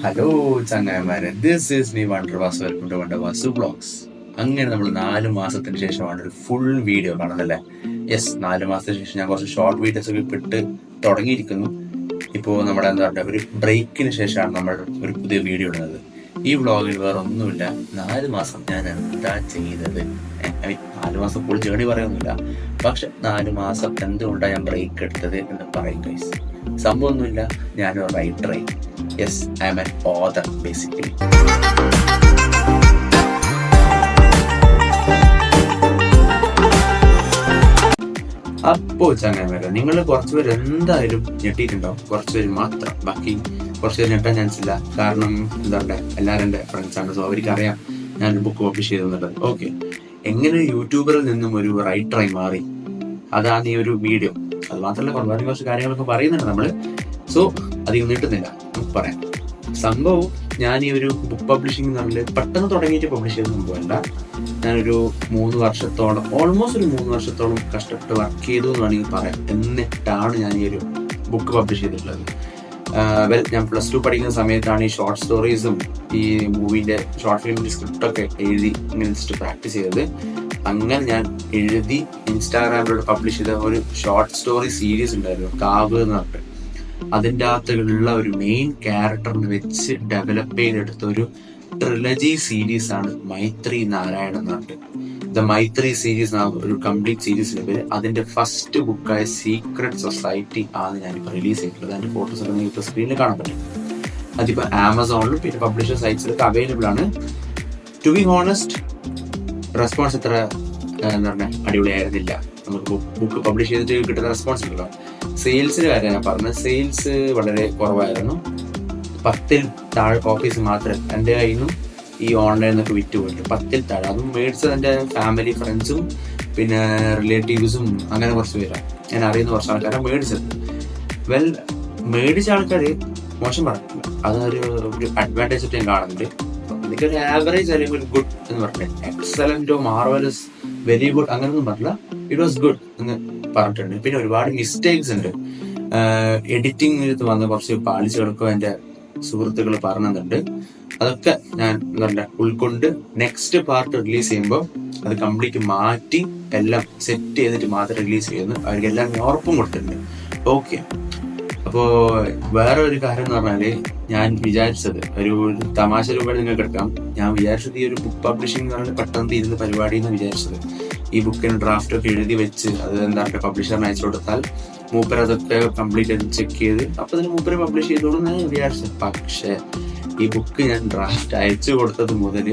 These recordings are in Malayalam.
ഹലോ ചങ്ങായിമാരെ, this is me Wonderwas. Welcome to Wonderwas vlogs. അങ്ങനെ നമ്മൾ 4 മാസത്തിന് ശേഷമാണ് ഒരു ഫുൾ വീഡിയോ കാണുന്നല്ലേ. യെസ്, 4 മാസത്തിന് ശേഷം ഞാൻ കുറച്ച് ഷോർട്ട് വീഡിയോസ് ഒക്കെ ഇട്ട് തുടങ്ങിയിരിക്കുന്നു. ഇപ്പോൾ നമ്മുടെ എന്താ പറയുക, ഒരു ബ്രേക്കിന് ശേഷമാണ് നമ്മൾ ഒരു പുതിയ വീഡിയോ ഇടുന്നത്. ഈ വ്ളോഗിൽ വേറെ ഒന്നുമില്ല, 4 മാസം ഞാൻ എന്താ ചെയ്തത്. 4 മാസം ഫുൾ ജേണി പറയുന്നില്ല, പക്ഷെ 4 മാസം എന്തുകൊണ്ടാണ് ഞാൻ ബ്രേക്ക് എടുത്തത് എന്ന് പറയും ഗൈസ്. സംഭവമൊന്നുമില്ല, ഞാനൊരു റൈറ്ററായി. Yes, I'm an author basically. അപ്പോൾ ചങ്ങായിമാരെ, നിങ്ങൾ കുറച്ചുപേർ എന്തായാലും ഞെട്ടിയിട്ടുണ്ടാവും, കുറച്ചുപേര് മാത്രം. ബാക്കി കുറച്ചുപേര് ഞെട്ടാൻ ചാൻസ് ഇല്ല. കാരണം എന്താ പറയുക, എല്ലാവരും എൻ്റെ ഫ്രണ്ട്സാണ്. സോ അവർക്ക് അറിയാം ഞാനൊരു ബുക്ക് പബ്ലിഷ് ചെയ്തെന്നുള്ളത്. ഓക്കെ, എങ്ങനെ യൂട്യൂബറിൽ നിന്നും ഒരു റൈറ്ററായി മാറി, അതാണ് ഈ ഒരു വീഡിയോ. അത് മാത്രമല്ല, കുറച്ച് കാര്യങ്ങളൊക്കെ പറയുന്നുണ്ട് നമ്മൾ. സോ അധികം നീട്ടുന്നില്ല, നമുക്ക് പറയാം. സംഭവം, ഞാൻ ഈ ഒരു ബുക്ക് പബ്ലിഷിംഗ് എന്ന് പറഞ്ഞാൽ പെട്ടെന്ന് തുടങ്ങിയിട്ട് പബ്ലിഷ് ചെയ്ത സംഭവമല്ല. ഞാനൊരു 3 വർഷത്തോളം, ഓൾമോസ്റ്റ് ഒരു 3 വർഷത്തോളം കഷ്ടപ്പെട്ട് വർക്ക് ചെയ്തു എന്ന് വേണമെങ്കിൽ പറയാം. എന്നിട്ടാണ് ഞാൻ ഈ ഒരു ബുക്ക് പബ്ലിഷ് ചെയ്തിട്ടുള്ളത്. ഞാൻ +2 പഠിക്കുന്ന സമയത്താണ് ഈ ഷോർട്ട് സ്റ്റോറീസും ഈ മൂവിൻ്റെ ഷോർട്ട് ഫിലിമിൻ്റെ സ്ക്രിപ്റ്റൊക്കെ എഴുതി ഇങ്ങനെ വെച്ചിട്ട് പ്രാക്ടീസ് ചെയ്തത്. അങ്ങനെ ഞാൻ എഴുതി ഇൻസ്റ്റാഗ്രാമിലൂടെ പബ്ലിഷ് ചെയ്ത ഒരു ഷോർട്ട് സ്റ്റോറി സീരീസ് ഉണ്ടായിരുന്നു, കാവ് എന്ന് പറഞ്ഞിട്ട്. അതിൻ്റെ അകത്തുള്ള ഒരു മെയിൻ ക്യാരക്ടറിനെ വെച്ച് ഡെവലപ്പ് ചെയ്തെടുത്ത ഒരു ട്രിലജി സീരീസ് ആണ് മൈത്രി നാരായണൻ എന്ന് പറഞ്ഞിട്ട്. ദ മൈത്രി സീരീസ് ഒരു കംപ്ലീറ്റ് സീരീസിന്റെ പേര്. അതിന്റെ ഫസ്റ്റ് ബുക്കായ സീക്രട്ട് സൊസൈറ്റി ആണ് ഞാനിപ്പോൾ റിലീസ് ചെയ്തിട്ടുള്ളത്. അതിന്റെ ഫോട്ടോസ് ഒക്കെ നിങ്ങൾക്ക് സ്ക്രീനിൽ കാണാൻ പറ്റും. അതിപ്പോൾ ആമസോണിലും പിന്നെ പബ്ലിഷർ സൈറ്റ്സിലൊക്കെ അവൈലബിൾ ആണ്. ടു ബി ഹോണസ്റ്റ്, റെസ്പോൺസ് ഇത്ര എന്താ പറയുക അടിപൊളിയായിരുന്നില്ല. നമുക്ക് ബുക്ക് പബ്ലിഷ് ചെയ്തിട്ട് കിട്ടുന്ന റെസ്പോൺസ് ഉണ്ടല്ലോ. സെയിൽസിന്റെ കാര്യം ഞാൻ പറഞ്ഞത്, സെയിൽസ് വളരെ കുറവായിരുന്നു. 10ൽ താഴെ കോപ്പീസ് മാത്രമേ എൻ്റെ കയ്യിൽ നിന്നും ഈ ഓൺലൈനിൽ നിന്നൊക്കെ വിറ്റ് പോയിട്ട്. 10ൽ താഴെ, അതും മേടിച്ചത് എൻ്റെ ഫാമിലി ഫ്രണ്ട്സും പിന്നെ റിലേറ്റീവ്സും അങ്ങനെ കുറച്ച് പേരാണ്. ഞാൻ അറിയുന്ന കുറച്ച് ആൾക്കാരാണ് മേടിച്ചത്. മേടിച്ച ആൾക്കാർ മോശം പറഞ്ഞിട്ടില്ല, അതൊരു അഡ്വാൻറ്റേജ് ആയിട്ട് ഞാൻ കാണുന്നുണ്ട്. എനിക്കൊരു ആവറേജ് അല്ലെങ്കിൽ ഒരു ഗുഡ് എന്ന് പറഞ്ഞിട്ട്, എക്സലന്റോ മാർവലസ് വെരി ഗുഡ് അങ്ങനെയൊന്നും പറഞ്ഞില്ല, ഇറ്റ് വാസ് ഗുഡ് എന്ന് പറഞ്ഞിട്ടുണ്ട്. പിന്നെ ഒരുപാട് മിസ്റ്റേക്സ് ഉണ്ട്. എഡിറ്റിംഗ് വന്ന കുറച്ച് പാളിച്ചുകളൊക്കെ എൻ്റെ സുഹൃത്തുക്കൾ പറഞ്ഞിട്ടുണ്ട്. അതൊക്കെ ഞാൻ എന്താ പറയുക ഉൾക്കൊണ്ട് നെക്സ്റ്റ് പാർട്ട് റിലീസ് ചെയ്യുമ്പോൾ അത് കംപ്ലീറ്റ് മാറ്റി എല്ലാം സെറ്റ് ചെയ്തിട്ട് മാത്രം റിലീസ് ചെയ്യുന്നു. അവർക്കെല്ലാം ഞാൻ ഉറപ്പും കൊടുത്തിട്ടുണ്ട്. ഓക്കെ, അപ്പോൾ വേറെ ഒരു കാര്യം എന്ന് പറഞ്ഞാല്, ഞാൻ വിചാരിച്ചത് ഒരു തമാശ രൂപയിൽ നിങ്ങൾക്ക് എടുക്കാം. ഞാൻ വിചാരിച്ചത് ഈ ഒരു ബുക്ക് പബ്ലിഷിംഗ് എന്ന് പറഞ്ഞാൽ പെട്ടെന്ന് തീരുന്ന പരിപാടി എന്ന് വിചാരിച്ചത്. ഈ ബുക്കിന് ഡ്രാഫ്റ്റ് ഒക്കെ എഴുതി വെച്ച് അത് എന്താ പറയുക പബ്ലിഷറിന് അയച്ചു കൊടുത്താൽ മൂപ്പർ അതൊക്കെ കംപ്ലീറ്റ് ആയിട്ട് ചെക്ക് ചെയ്ത് അപ്പോൾ അതിന് മൂപ്പര് പബ്ലിഷ് ചെയ്തോളൂ ഞാൻ വിചാരിച്ചത്. പക്ഷേ ഈ ബുക്ക് ഞാൻ ഡ്രാഫ്റ്റ് അയച്ചു കൊടുത്തത് മുതൽ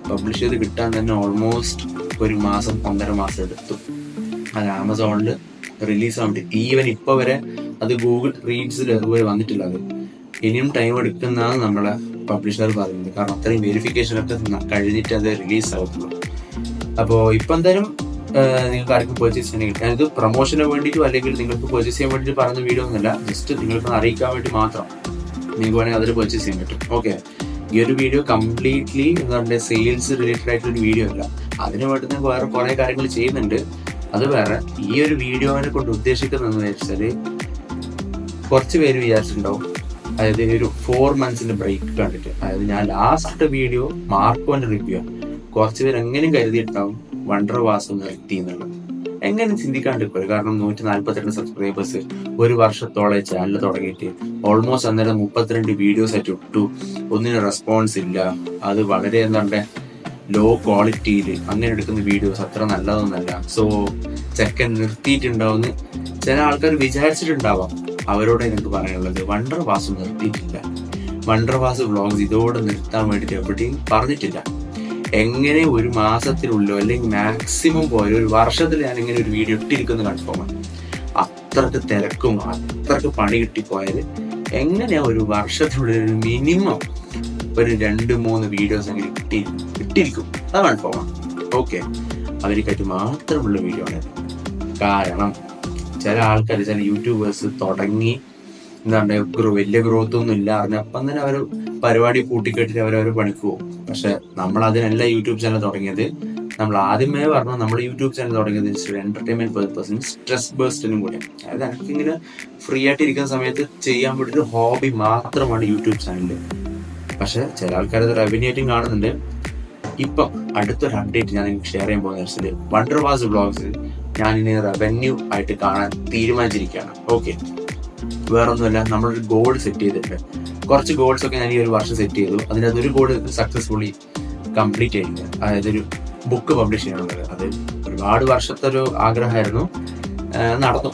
പബ്ലിഷ് ചെയ്ത് കിട്ടാൻ തന്നെ ഓൾമോസ്റ്റ് 1 മാസം 1.5 മാസം എടുത്തു. അത് ആമസോണിൽ റിലീസ് ആവാൻ വേണ്ടി. ഈവൻ ഇപ്പോൾ വരെ അത് ഗൂഗിൾ റീഡ്സിൽ അതുപോലെ വന്നിട്ടില്ല. അത് ഇനിയും ടൈം എടുക്കുന്നതാണ് നമ്മളെ പബ്ലിഷർ പറയുന്നത്. കാരണം അത്രയും വെരിഫിക്കേഷനൊക്കെ കഴിഞ്ഞിട്ട് അത് റിലീസ് ആവത്തുള്ളൂ. അപ്പോൾ ഇപ്പം എന്തായാലും നിങ്ങൾക്ക് ആർക്കും പർച്ചേസ് ചെയ്യാൻ കിട്ടും. ഞാനിത് പ്രൊമോഷന് വേണ്ടിയിട്ടും അല്ലെങ്കിൽ നിങ്ങൾക്ക് പർച്ചേസ് ചെയ്യാൻ വേണ്ടിയിട്ട് പറഞ്ഞ വീഡിയോ ഒന്നുമില്ല, ജസ്റ്റ് നിങ്ങൾക്ക് അറിയിക്കാൻ വേണ്ടി മാത്രം. നിങ്ങൾക്ക് വേണമെങ്കിൽ അതിൽ പർച്ചേസ് ചെയ്യാൻ പറ്റും. ഓക്കെ, ഈ ഒരു വീഡിയോ കംപ്ലീറ്റ്ലി എന്താ പറയുക സെയിൽസ് റിലേറ്റഡ് ആയിട്ടൊരു വീഡിയോ അല്ല. അതിന് വേണ്ടി ഞാൻ വേറെ കുറേ കാര്യങ്ങൾ ചെയ്യുന്നുണ്ട്, അത് വേറെ. ഈ ഒരു വീഡിയോനെ കൊണ്ട് ഉദ്ദേശിക്കുന്നതെന്ന് വെച്ചാൽ, കുറച്ച് പേര് വിചാരിച്ചിട്ടുണ്ടാവും, അതായത് ഒരു 4 മന്ത്സിന്റെ ബ്രേക്ക് കണ്ടിട്ട്, അതായത് ഞാൻ ലാസ്റ്റ് വീഡിയോ മാർക്കോന്റെ റിവ്യൂ, കുറച്ച് പേര് എങ്ങനെയും കരുതിയിട്ടുണ്ടാവും വണ്ടർവാസ് നിർത്തി എന്നുള്ളത്. എങ്ങനെ ചിന്തിക്കാണ്ടിരിക്കും. കാരണം 142 സബ്സ്ക്രൈബേഴ്സ്, 1 വർഷത്തോളം ചാനൽ തുടങ്ങിയിട്ട് ഓൾമോസ്റ്റ് അന്നേരം 32 വീഡിയോസ് ആയിട്ട് ഇട്ടു, ഒന്നിനും റെസ്പോൺസ് ഇല്ല. അത് വളരെ എന്താ പറയുക ലോ ക്വാളിറ്റിയിൽ അങ്ങനെ എടുക്കുന്ന വീഡിയോസ് അത്ര നല്ലതൊന്നല്ല. സോ ചെക്കൻ നിർത്തിയിട്ടുണ്ടാവുമെന്ന് ചില ആൾക്കാർ വിചാരിച്ചിട്ടുണ്ടാവാം. അവരോട് എനിക്ക് പറയാനുള്ളത്, വണ്ടർവാസ് നിർത്തിയിട്ടില്ല. വണ്ടർവാസ് വ്ളോഗ്സ് ഇതോടെ നിർത്താൻ വേണ്ടിയിട്ട് എവിടെയും പറഞ്ഞിട്ടില്ല. എങ്ങനെ 1 മാസത്തിനുള്ളിലോ അല്ലെങ്കിൽ മാക്സിമം പോയ 1 വർഷത്തിൽ ഞാൻ ഇങ്ങനെ ഒരു വീഡിയോ ഇട്ടിരിക്കുന്നത് കൺഫേമാണ്. അത്രക്ക് തിരക്കും അത്രക്ക് പണി കിട്ടിപ്പോയാൽ എങ്ങനെയാ 1 വർഷത്തിനുള്ളിൽ ഒരു മിനിമം ഒരു 2-3 വീഡിയോസ് എങ്കിലും ഇട്ടിരിക്കും, അത് കൺഫേമാണ്. ഓക്കെ, അവർക്കായിട്ട് മാത്രമുള്ള വീഡിയോ ആണ്. കാരണം ചില ആൾക്കാർ, ചില യൂട്യൂബേഴ്സ് തുടങ്ങി എന്താ പറയുക വലിയ ഗ്രോത്ത് ഒന്നും ഇല്ല അറിഞ്ഞപ്പം തന്നെ അവർ പരിപാടി കൂട്ടിക്കെട്ടിട്ട് അവരവർ പണിക്ക് പോകും. പക്ഷെ നമ്മൾ അതിനല്ല യൂട്യൂബ് ചാനൽ തുടങ്ങിയത്. നമ്മൾ ആദ്യമേ പറഞ്ഞു, നമ്മൾ യൂട്യൂബ് ചാനൽ തുടങ്ങിയത് എന്റർടൈൻമെന്റ് പർപ്പസിനും സ്ട്രെസ് ബേസ്റ്റിനും കൂടെ. അതായത് എനിക്കിങ്ങനെ ഫ്രീ ആയിട്ട് ഇരിക്കുന്ന സമയത്ത് ചെയ്യാൻ വേണ്ടിയിട്ട് ഹോബി മാത്രമാണ് യൂട്യൂബ് ചാനൽ. പക്ഷെ ചില ആൾക്കാരത് റവന്യൂ ആയിട്ടും കാണുന്നുണ്ട്. ഇപ്പം അടുത്തൊരു അപ്ഡേറ്റ് ഞാൻ നിങ്ങൾക്ക് ഷെയർ ചെയ്യാൻ പോകുന്ന വെച്ചാൽ വണ്ടർവാസ് വ്ളോഗ്സ് ഞാൻ ഇനി റവന്യൂ ആയിട്ട് കാണാൻ തീരുമാനിച്ചിരിക്കുകയാണ്. ഓക്കെ, വേറൊന്നുമല്ല, നമ്മളൊരു ഗോൾ സെറ്റ് ചെയ്തിട്ടുണ്ട്. കുറച്ച് ഗോൾസ് ഒക്കെ ഞാൻ ഈ ഒരു വർഷം സെറ്റ് ചെയ്തു. അതിനകത്ത് ഒരു ഗോൾ സക്സസ്ഫുള്ളി കംപ്ലീറ്റ് ചെയ്തില്ല. അതായത് ഒരു ബുക്ക് പബ്ലിഷ് ചെയ്യണമെന്നത്. അത് ഒരുപാട് വർഷത്തെ ഒരു ആഗ്രഹമായിരുന്നു, നടന്നു.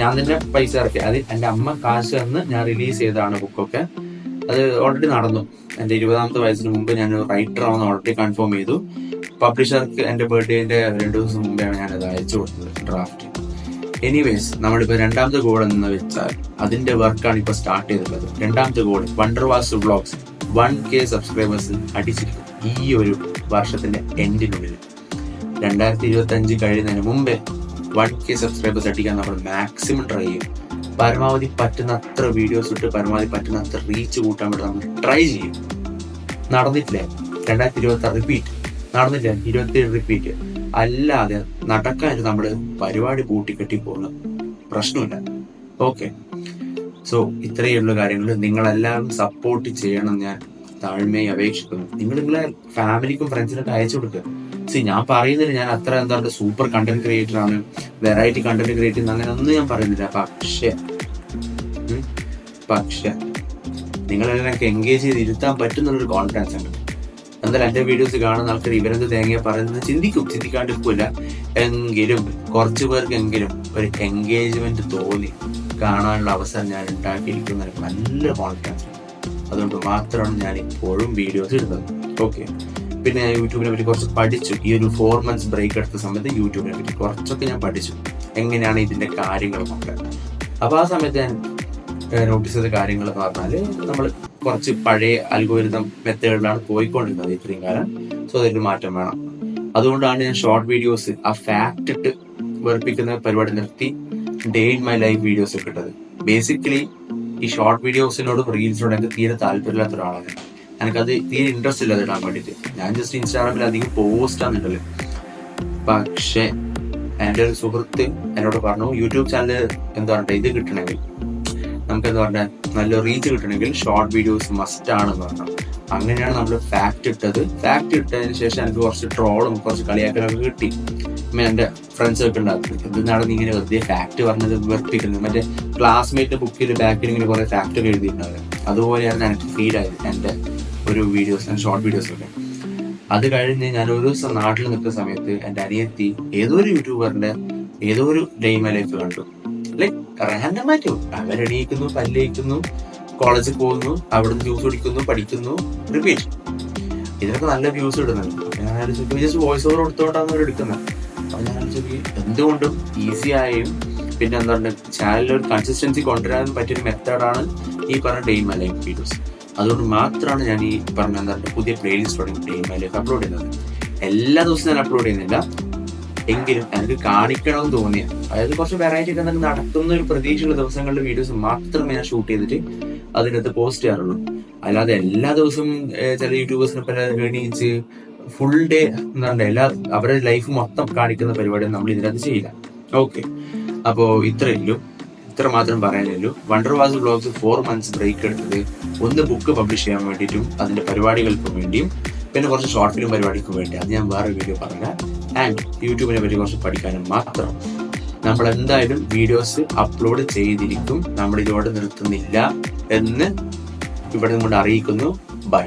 ഞാൻ തന്നെ പൈസ ഇറക്കി. അത് എൻ്റെ അമ്മ കാശ് തന്ന് ഞാൻ റിലീസ് ചെയ്തതാണ് ബുക്കൊക്കെ. അത് ഓൾറെഡി നടന്നു. എൻ്റെ 20ാമത്തെ വയസ്സിന് മുമ്പ് ഞാൻ റൈറ്റർ ആവുന്ന ഓൾറെഡി കൺഫേം ചെയ്തു. പബ്ലിഷർക്ക് എൻ്റെ ബർത്ത്ഡേന്റെ 2 ദിവസം മുമ്പാണ് ഞാനത് അയച്ചു കൊടുത്തത്, ഡ്രാഫ്റ്റ്. എനിവേസ്, നമ്മളിപ്പോൾ 2ാമത്തെ ഗോൾ എന്ന് വെച്ചാൽ അതിന്റെ വർക്കാണ് ഇപ്പോൾ സ്റ്റാർട്ട് ചെയ്തിട്ടുള്ളത്. 2ാമത്തെ ഗോൾ വണ്ടർവാസ് വ്ളോഗ്സ് 1K സബ്സ്ക്രൈബേഴ്സ് അടിച്ചിരിക്കും ഈ ഒരു വർഷത്തിന്റെ എൻഡിനുള്ളിൽ. 2025 കഴിയുന്നതിന് മുമ്പേ 1K സബ്സ്ക്രൈബേഴ്സ് അടിക്കാൻ നമ്മൾ മാക്സിമം ട്രൈ ചെയ്യും. പരമാവധി പറ്റുന്ന അത്ര വീഡിയോസ് ഇട്ട് പരമാവധി പറ്റുന്ന അത്ര റീച്ച് കൂട്ടാൻ വേണ്ടി നമ്മൾ ട്രൈ ചെയ്യും. നടന്നിട്ടില്ലേ? 2026 റിപ്പീറ്റ്, നടന്നില്ല 27 റിപ്പീറ്റ്. അല്ലാതെ നടക്കാനായിട്ട് നമ്മൾ പരിപാടി കൂട്ടിക്കെട്ടി പോകുന്ന പ്രശ്നമില്ല. ഓക്കെ, സോ ഇത്രയുള്ള കാര്യങ്ങൾ നിങ്ങളെല്ലാവരും സപ്പോർട്ട് ചെയ്യണം. ഞാൻ താഴ്മയെ അപേക്ഷിക്കുന്നു. നിങ്ങളെ ഫാമിലിക്കും ഫ്രണ്ട്സിനൊക്കെ അയച്ചു കൊടുക്കുക. ഞാൻ പറയുന്നില്ല ഞാൻ അത്ര എന്താണ് സൂപ്പർ കണ്ടന്റ് ക്രിയേറ്റർ ആണ്, വെറൈറ്റി കണ്ടന്റ് ക്രിയേറ്റ് ചെയ്യുന്ന അങ്ങനെ ഒന്നും ഞാൻ പറയുന്നില്ല. പക്ഷെ നിങ്ങളെല്ലാം എനിക്ക് എൻഗേജ് ചെയ്ത് ഇരുത്താൻ പറ്റുന്നുള്ളൊരു കോൺഫിഡൻസ് ഉണ്ട്. എന്തായാലും എന്റെ വീഡിയോസ് കാണുന്ന ആൾക്കാർ ഇവരെന്ത് തേങ്ങ പറയുന്നത് ചിന്തിക്കാണ്ടിരിക്കില്ല. എങ്കിലും കുറച്ചു പേർക്കെങ്കിലും ഒരു എൻഗേജ്മെന്റ് തോന്നി കാണാനുള്ള അവസരം ഞാൻ ഉണ്ടാക്കിയിരിക്കുന്ന നല്ല കോൺഫിഡൻസ്. അതുകൊണ്ട് മാത്രമാണ് ഞാൻ ഇപ്പോഴും വീഡിയോസ് ഇടുന്നത്. ഓക്കെ, പിന്നെ ഞാൻ യൂട്യൂബിനെ പറ്റി കുറച്ച് പഠിച്ചു. ഈ ഒരു 4 months ബ്രേക്ക് എടുത്ത സമയത്ത് യൂട്യൂബിനെ പറ്റി കുറച്ചൊക്കെ ഞാൻ പഠിച്ചു, എങ്ങനെയാണ് ഇതിന്റെ കാര്യങ്ങളൊക്കെ. അപ്പൊ ആ സമയത്ത് ഞാൻ നോട്ടീസ് ചെയ്ത കാര്യങ്ങൾ എന്ന് പറഞ്ഞാൽ നമ്മൾ കുറച്ച് പഴയ അൽഗോരിതം മെത്തേഡിലാണ് പോയിക്കൊണ്ടിരുന്നത് ഇത്രയും കാലം. സോ അതിൽ മാറ്റം വേണം. അതുകൊണ്ടാണ് ഞാൻ ഷോർട്ട് വീഡിയോസ് ആ ഫാക്ട് ഇട്ട് വെറുപ്പിക്കുന്ന പരിപാടി നിർത്തി day in my life videos ഒക്കെ ഇട്ടത്. ബേസിക്കലി ഈ ഷോർട്ട് വീഡിയോസിനോടും റീൽസിനോടും എനിക്ക് തീരെ താല്പര്യമില്ലാത്ത ഒരാളാണ്. എനിക്കത് തീരെ ഇൻട്രസ്റ്റ് ഇല്ല ഇടാൻ വേണ്ടിയിട്ട്. ഞാൻ ജസ്റ്റ് ഇൻസ്റ്റാഗ്രാമിൽ അധികം പോസ്റ്റ് ആണെന്നുണ്ടല്ലോ. പക്ഷെ എൻ്റെ ഒരു സുഹൃത്ത് എന്നോട് പറഞ്ഞു, യൂട്യൂബ് ചാനൽ എന്താ പറയുക, ഇത് കിട്ടണമെങ്കിൽ നമുക്ക് എന്താ പറഞ്ഞാൽ നല്ല റീച്ച് കിട്ടണമെങ്കിൽ ഷോർട്ട് വീഡിയോസ് മസ്റ്റ് ആണെന്ന് പറഞ്ഞു. അങ്ങനെയാണ് നമ്മൾ ഫാക്ട് ഇട്ടത്. ഫാക്ട് ഇട്ടതിന് ശേഷം എനിക്ക് കുറച്ച് ട്രോളും കുറച്ച് കളിയാക്കലൊക്കെ കിട്ടി. എന്റെ ഫ്രണ്ട്സ് ഒക്കെ ഉണ്ടാക്കും, എന്താണ് നീ ഇങ്ങനെ വെറുതെ ഫാക്ട് പറഞ്ഞത് വെറുപ്പിക്കുന്നത്. മറ്റേ ക്ലാസ്മേറ്റ് ബുക്കിൽ ബാക്കിൽ ഇങ്ങനെ കുറെ ഫാക്ട് ഒക്കെ എഴുതിയിട്ടുണ്ടാവും. അതുപോലെയാണ് എനിക്ക് ഫീൽ ആയത് എൻ്റെ ഒരു വീഡിയോസ്, ഷോർട്ട് വീഡിയോസ് ഒക്കെ. അത് കഴിഞ്ഞ് ഞാൻ ഒരു ദിവസം നാട്ടിൽ നിൽക്കുന്ന സമയത്ത് എൻ്റെ അനിയത്തി ഏതോ ഒരു യൂട്യൂബറിന്റെ ഏതോ ഒരു ഡേ ഇൻ മൈ ലൈഫ് കണ്ടു. ലൈക്ക് റാൻഡമായിട്ട് അവരെണീക്കുന്നു, പല്ലേക്കുന്നു, കോളേജിൽ പോകുന്നു, അവിടുന്ന് ജ്യൂസ് കുടിക്കുന്നു, പഠിക്കുന്നു, റിപ്പീറ്റ്. ഇതിനൊക്കെ നല്ല വ്യൂസ് ഇടുന്നുണ്ട്. ഞാൻ ജസ്റ്റ് വോയിസ് ഓവർ കൊടുത്തോണ്ടാണ് അവർ എടുക്കുന്നത്. അപ്പൊ ഞാൻ എന്തുകൊണ്ടും ഈസി ആയും പിന്നെ എന്താണ് ചാനലിൽ ഒരു കൺസിസ്റ്റൻസി കൊണ്ടുവരാൻ പറ്റിയൊരു മെത്തേഡാണ് ഈ പറഞ്ഞ day in my life videos. അതുകൊണ്ട് മാത്രമാണ് ഞാൻ ഈ പറഞ്ഞ എന്താണ് പുതിയ പ്ലേലിസ്റ്റ് തുടങ്ങി day in my life upload ചെയ്യുന്നത്. എല്ലാ ദിവസവും ഞാൻ അപ്ലോഡ് ചെയ്യുന്നില്ല, എങ്കിലും എനിക്ക് കാണിക്കണമെന്ന് തോന്നിയ, അതായത് കുറച്ച് വെറൈറ്റി ഒക്കെ നടക്കുന്ന ഒരു പ്രതീക്ഷയുള്ള ദിവസങ്ങളിലെ വീഡിയോസ് മാത്രമേ ഞാൻ ഷൂട്ട് ചെയ്തിട്ട് അതിനകത്ത് പോസ്റ്റ് ചെയ്യാറുള്ളൂ. അല്ലാതെ എല്ലാ ദിവസവും ചില യൂട്യൂബേഴ്സിനെ എണീച്ച് ഫുൾ ഡേ എന്താണ് അവരുടെ ലൈഫ് മൊത്തം കാണിക്കുന്ന പരിപാടി നമ്മൾ ഇതിനകത്ത് ചെയ്യില്ല. ഓക്കെ, അപ്പോ ഇത്ര മാത്രം പറയാനുള്ളൂ. വണ്ടർവാസ് വ്ളോഗ്സ് 4 months ബ്രേക്ക് എടുത്തത് ഒന്ന് ബുക്ക് പബ്ലിഷ് ചെയ്യാൻ വേണ്ടിയിട്ടും അതിന്റെ പരിപാടികൾക്കും വേണ്ടിയും പിന്നെ കുറച്ച് ഷോർട്ട് ഫിലിം പരിപാടിക്കും വേണ്ടി. അത് ഞാൻ വേറെ വീഡിയോ പറഞ്ഞാൽ. ആൻഡ് യൂട്യൂബിനെ പറ്റി കുറച്ച് പഠിക്കാനും മാത്രം. നമ്മൾ എന്തായാലും വീഡിയോസ് അപ്ലോഡ് ചെയ്തിരിക്കും. നമ്മൾ ഇതോടെ നിർത്തുന്നില്ല എന്ന് ഇവിടെ നിന്നുകൊണ്ട് അറിയിക്കുന്നു. ബൈ.